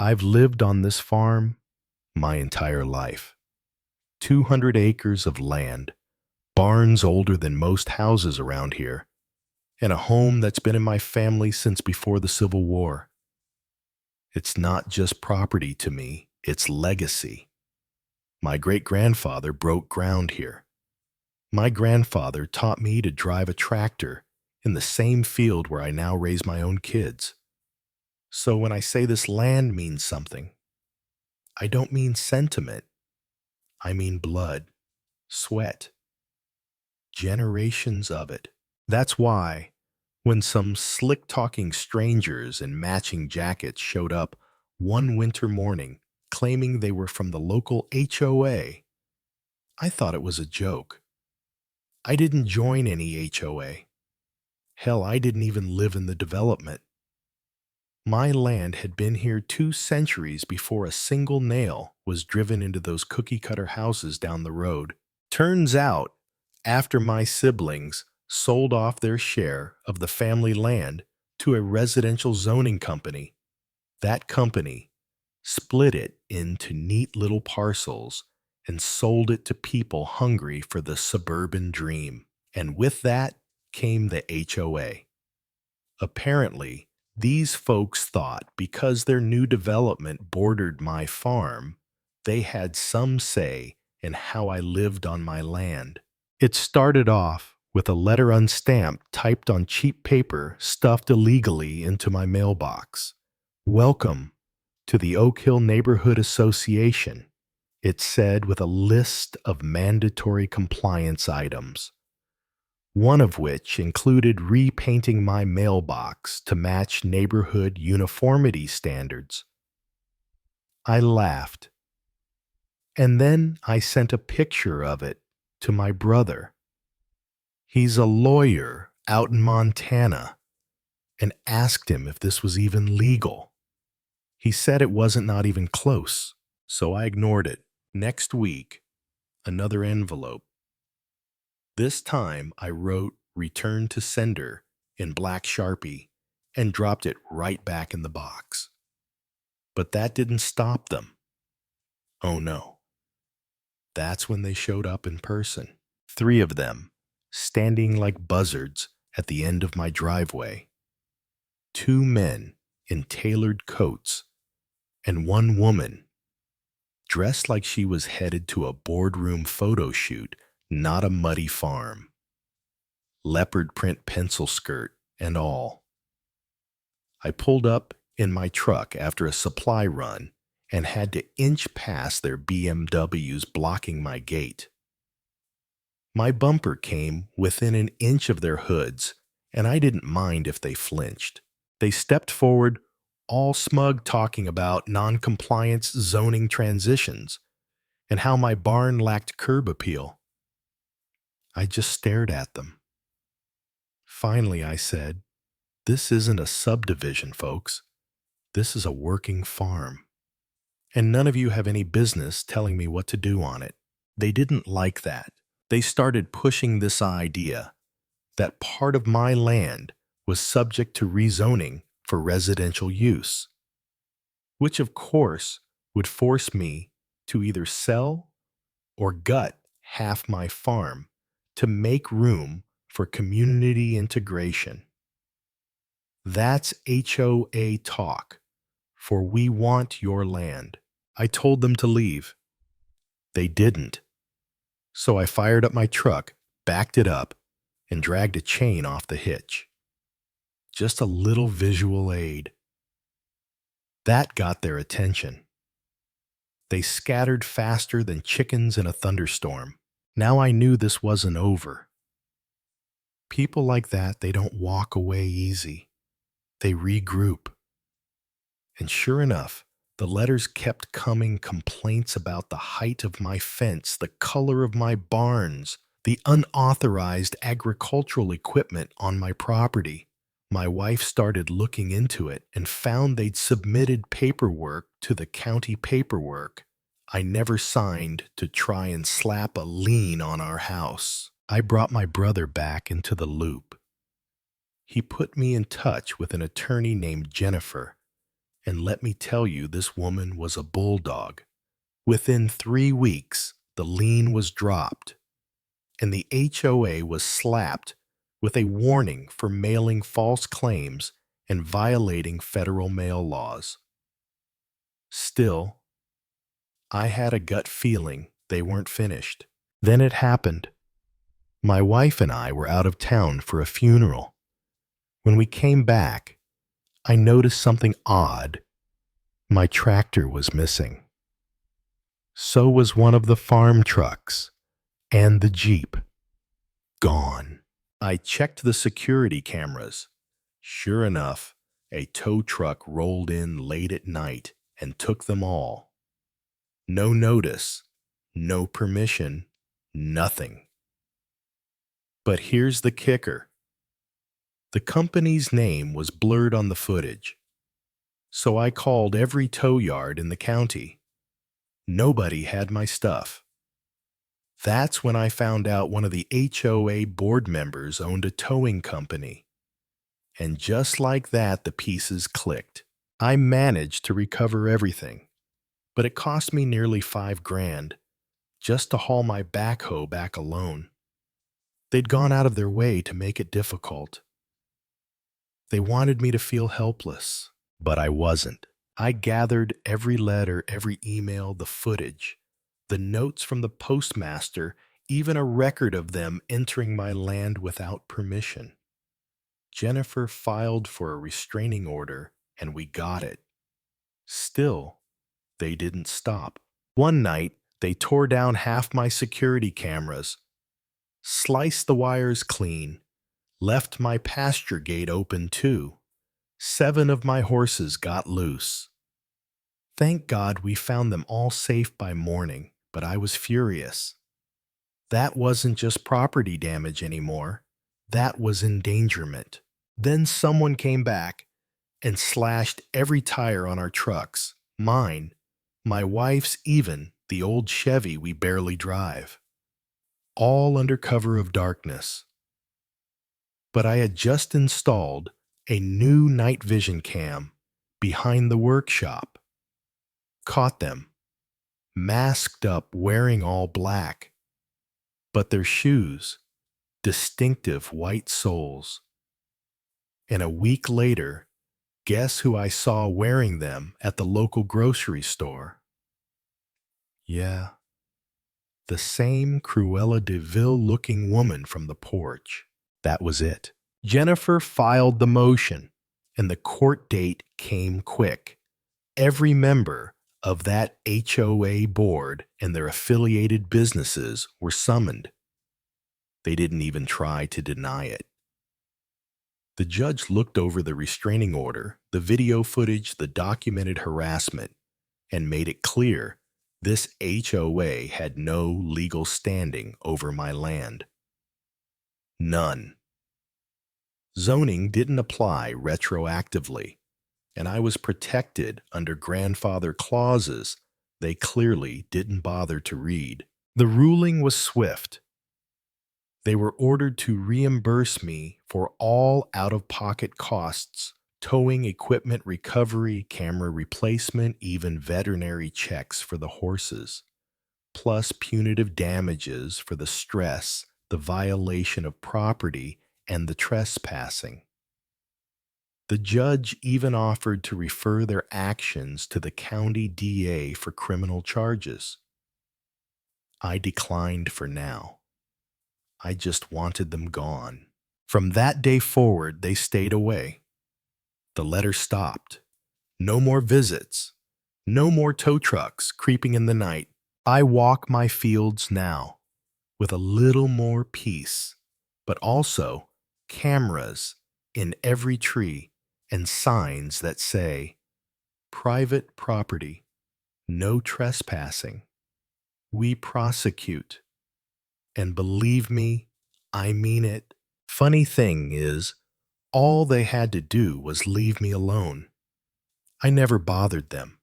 I've lived on this farm my entire life. 200 acres of land, barns older than most houses around here, and a home that's been in my family since before the Civil War. It's not just property to me, it's legacy. My great-grandfather broke ground here. My grandfather taught me to drive a tractor in the same field where I now raise my own kids. So when I say this land means something, I don't mean sentiment. I mean blood, sweat, generations of it. That's why, when some slick-talking strangers in matching jackets showed up one winter morning claiming they were from the local HOA, I thought it was a joke. I didn't join any HOA. Hell, I didn't even live in the development. My land had been here 2 centuries before a single nail was driven into those cookie-cutter houses down the road. Turns out, after my siblings sold off their share of the family land to a residential zoning company, that company split it into neat little parcels and sold it to people hungry for the suburban dream. And with that came the HOA. Apparently, these folks thought because their new development bordered my farm, they had some say in how I lived on my land. It started off with a letter unstamped typed on cheap paper stuffed illegally into my mailbox. Welcome to the Oak Hill Neighborhood Association, it said with a list of mandatory compliance items, one of which included repainting my mailbox to match neighborhood uniformity standards. I laughed, and then I sent a picture of it to my brother. He's a lawyer out in Montana, and asked him if this was even legal. He said it wasn't, not even close, so I ignored it. Next week, another envelope. This time I wrote "Return to Sender" in black Sharpie and dropped it right back in the box. But that didn't stop them. Oh no. That's when they showed up in person. 3 of them, standing like buzzards at the end of my driveway. 2 men in tailored coats and 1 woman dressed like she was headed to a boardroom photo shoot, not a muddy farm. Leopard print pencil skirt and all. I pulled up in my truck after a supply run and had to inch past their BMWs blocking my gate. My bumper came within an inch of their hoods, and I didn't mind if they flinched. They stepped forward, all smug, talking about non-compliance zoning transitions and how my barn lacked curb appeal. I just stared at them. Finally, I said, "This isn't a subdivision, folks. This is a working farm. And none of you have any business telling me what to do on it." They didn't like that. They started pushing this idea that part of my land was subject to rezoning for residential use, which of course would force me to either sell or gut half my farm to make room for community integration. That's HOA talk, for we want your land. I told them to leave. They didn't. So I fired up my truck, backed it up, and dragged a chain off the hitch. Just a little visual aid. That got their attention. They scattered faster than chickens in a thunderstorm. Now I knew this wasn't over. People like that, they don't walk away easy. They regroup. And sure enough, the letters kept coming, complaints about the height of my fence, the color of my barns, the unauthorized agricultural equipment on my property. My wife started looking into it and found they'd submitted paperwork to the county paperwork I never signed to try and slap a lien on our house. I brought my brother back into the loop. He put me in touch with an attorney named Jennifer, And let me tell you, this woman was a bulldog. Within 3 weeks, the lien was dropped, and the HOA was slapped with a warning for mailing false claims and violating federal mail laws. Still, I had a gut feeling they weren't finished. Then it happened. My wife and I were out of town for a funeral. When we came back, I noticed something odd. My tractor was missing. So was one of the farm trucks and the Jeep. Gone. I checked the security cameras. Sure enough, a tow truck rolled in late at night and took them all. No notice, no permission, nothing. But here's the kicker. The company's name was blurred on the footage, so I called every tow yard in the county. Nobody had my stuff. That's when I found out one of the HOA board members owned a towing company. And just like that, the pieces clicked. I managed to recover everything, but it cost me nearly $5,000 just to haul my backhoe back alone. They'd gone out of their way to make it difficult. They wanted me to feel helpless, but I wasn't. I gathered every letter, every email, the footage, the notes from the postmaster, even a record of them entering my land without permission. Jennifer filed for a restraining order, and we got it. Still, they didn't stop. One night, they tore down half my security cameras, sliced the wires clean, left my pasture gate open too. 7 of my horses got loose. Thank God we found them all safe by morning, but I was furious. That wasn't just property damage anymore. That was endangerment. Then someone came back and slashed every tire on our trucks, mine, my wife's, even the old Chevy we barely drive. All under cover of darkness. But I had just installed a new night vision cam behind the workshop. Caught them, masked up, wearing all black. But their shoes, distinctive white soles. And a week later, guess who I saw wearing them at the local grocery store? Yeah, the same Cruella de Vil-looking woman from the porch. That was it. Jennifer filed the motion, and the court date came quick. Every member of that HOA board and their affiliated businesses were summoned. They didn't even try to deny it. The judge looked over the restraining order, the video footage, the documented harassment, and made it clear this HOA had no legal standing over my land. None. Zoning didn't apply retroactively, and I was protected under grandfather clauses they clearly didn't bother to read. The ruling was swift. They were ordered to reimburse me for all out-of-pocket costs, towing equipment recovery, camera replacement, even veterinary checks for the horses, plus punitive damages for the stress, the violation of property, and the trespassing. The judge even offered to refer their actions to the county DA for criminal charges. I declined for now. I just wanted them gone. From that day forward, they stayed away. The letter stopped. No more visits. No more tow trucks creeping in the night. I walk my fields now with a little more peace, but also cameras in every tree and signs that say, private property, no trespassing. We prosecute. And believe me, I mean it. Funny thing is, all they had to do was leave me alone. I never bothered them,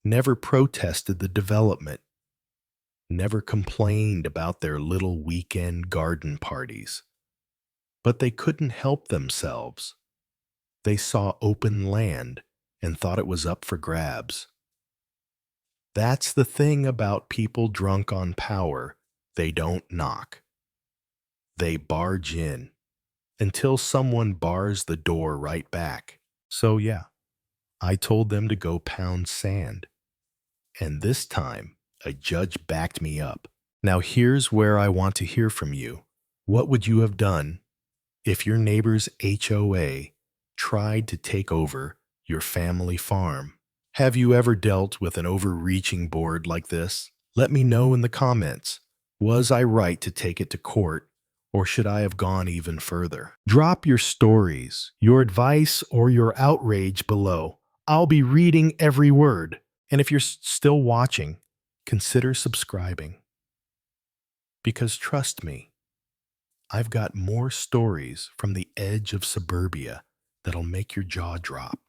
never protested the development, never complained about their little weekend garden parties. But they couldn't help themselves. They saw open land and thought it was up for grabs. That's the thing about people drunk on power. They don't knock. They barge in until someone bars the door right back. So yeah, I told them to go pound sand. And this time, a judge backed me up. Now here's where I want to hear from you. What would you have done if your neighbor's HOA tried to take over your family farm? Have you ever dealt with an overreaching board like this? Let me know in the comments. Was I right to take it to court, or should I have gone even further? Drop your stories, your advice, or your outrage below. I'll be reading every word. And if you're still watching, consider subscribing. Because trust me, I've got more stories from the edge of suburbia that'll make your jaw drop.